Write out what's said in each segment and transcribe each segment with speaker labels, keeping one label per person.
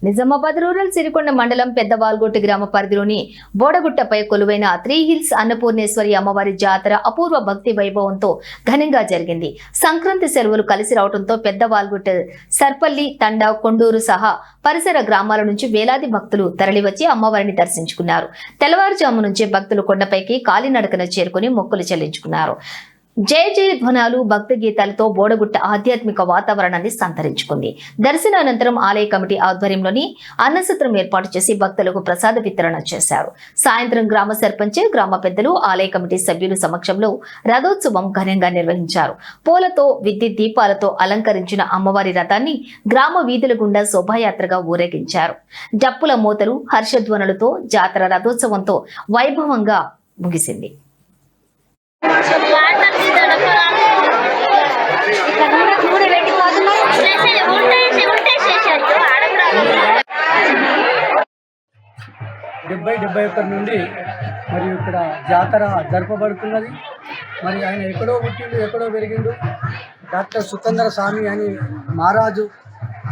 Speaker 1: Nizamabad rural Sirikonda మండలం పెద్దవాల్గొట్టు గ్రామ పరిధిలోని బోడగుట్టపై కొలువైన 3 హిల్స్ అన్నపూర్ణేశ్వరి అమ్మవారి జాతర అపూర్వ భక్తి వైభవంతో ఘనంగా జరిగింది. సంక్రాంతి సెలవులు కలిసి రావడంతో పెద్దవాల్గొట్టు, సర్పల్లి, తండా, కొండూరు సహా పరిసర గ్రామాల నుంచి వేలాది భక్తులు తరలివచ్చి అమ్మవారిని దర్శించుకున్నారు. తెల్లవారుజాము నుంచే భక్తులు కొండపైకి కాలినడకన చేరుకుని మొక్కులు చెల్లించుకున్నారు. జయ జయ ధ్వనాలు, భక్తి గీతాలతో బోడగుట్ట ఆధ్యాత్మిక వాతావరణాన్ని సంతరించుకుంది. దర్శనానంతరం ఆలయ కమిటీ ఆధ్వర్యంలోని అన్నసత్రం ఏర్పాటు చేసి భక్తులకు ప్రసాద వితరణ చేశారు. సాయంత్రం గ్రామ సర్పంచ్, గ్రామ పెద్దలు, ఆలయ కమిటీ సభ్యుల సమక్షంలో రథోత్సవం ఘనంగా నిర్వహించారు. పూలతో, విద్యుత్ దీపాలతో అలంకరించిన అమ్మవారి రథాన్ని గ్రామ వీధుల గుండా శోభాయాత్రగా ఊరేగించారు. డప్పుల మోతలు, హర్షధ్వనులతో జాతర రథోత్సవంతో వైభవంగా ముగిసింది.
Speaker 2: డెబ్బై ఒకటి నుండి మరి ఇక్కడ జాతర జరపబడుతున్నది. మరి ఆయన ఎక్కడో పుట్టిండు, ఎక్కడో పెరిగిండు. డాక్టర్ సుకందర స్వామి అని మహారాజు.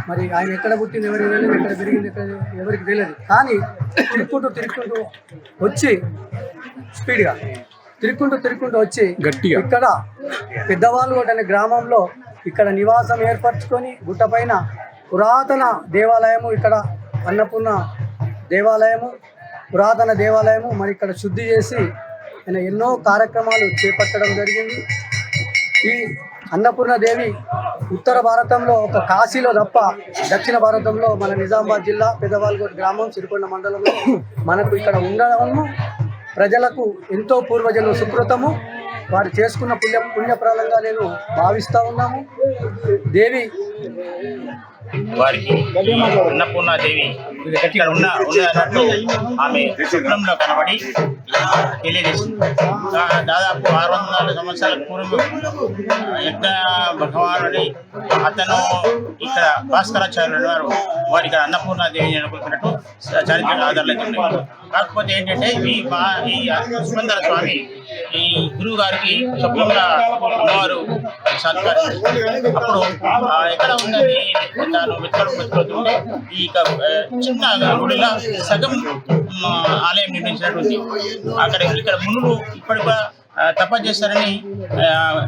Speaker 2: మరి ఆయన ఎక్కడ పుట్టింది ఎవరికి తెలియదు, ఎక్కడ పెరిగింది ఎవరికి తెలియదు. కానీ తిరుక్కుంటూ వచ్చి స్పీడ్గా తిరుక్కుంటూ వచ్చి గట్టిగా ఇక్కడ పెద్దవాల్గొట్టు అనే గ్రామంలో ఇక్కడ నివాసం ఏర్పరచుకొని గుట్టపైన పురాతన దేవాలయము, ఇక్కడ అన్నపూర్ణ దేవాలయము, పురాతన దేవాలయము మరి ఇక్కడ శుద్ధి చేసి ఆయన ఎన్నో కార్యక్రమాలు చేపట్టడం జరిగింది. ఈ అన్నపూర్ణదేవి ఉత్తర భారతంలో ఒక కాశీలో తప్ప దక్షిణ భారతంలో మన నిజామాబాద్ జిల్లా పెద్దవాల్గొట్టు గ్రామం సిరికొండ మండలంలో మనకు ఇక్కడ ఉండడము ప్రజలకు ఎంతో పూర్వజన్మ సుకృతము. వారు చేసుకున్న పుణ్యప్రాలంగా నేను భావిస్తూ ఉన్నాము. దేవి
Speaker 3: వారికి అన్నపూర్ణాదేవి ఇక్కడ ఉన్నట్టు ఆమె స్వప్నంలో కనబడి తెలియజేసింది. దాదాపు 600 సంవత్సరాల పూర్వం యజ్ఞ భగవానుడి అతను ఇక్కడ భాస్కరాచార్యులు వారు వారి ఇక్కడ అన్నపూర్ణాదేవిని అనుకుంటున్నట్టు చారిత్రక ఆధారాలు అయితే ఉన్నాయి. కాకపోతే ఏంటంటే ఈ సుకందర స్వామి ఈ గురువు గారికి స్వప్నంగా అమ్మవారు సాధికారు. అప్పుడు ఎక్కడ ఉన్నది తాను వెతుకుంటుంటే ఈ చిన్న గుడిలో సగం ఆలయం నిర్మించినటువంటి ఇక్కడ మునులు ఇప్పటి కూడా తపస్సు చేస్తారని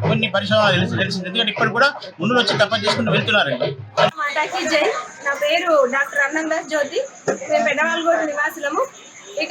Speaker 3: కొన్ని పరిశోధనలు తెలిసింది. ఎందుకంటే ఇప్పటికి కూడా మునులు వచ్చి తపస్సు చేసుకుంటూ వెళ్తున్నారండి.
Speaker 4: మాతాకి జై. నా పేరు డాక్టర్ అన్నందాస్ జ్యోతి. మేము పెద్దవాల్గొట్టు నివాసులము.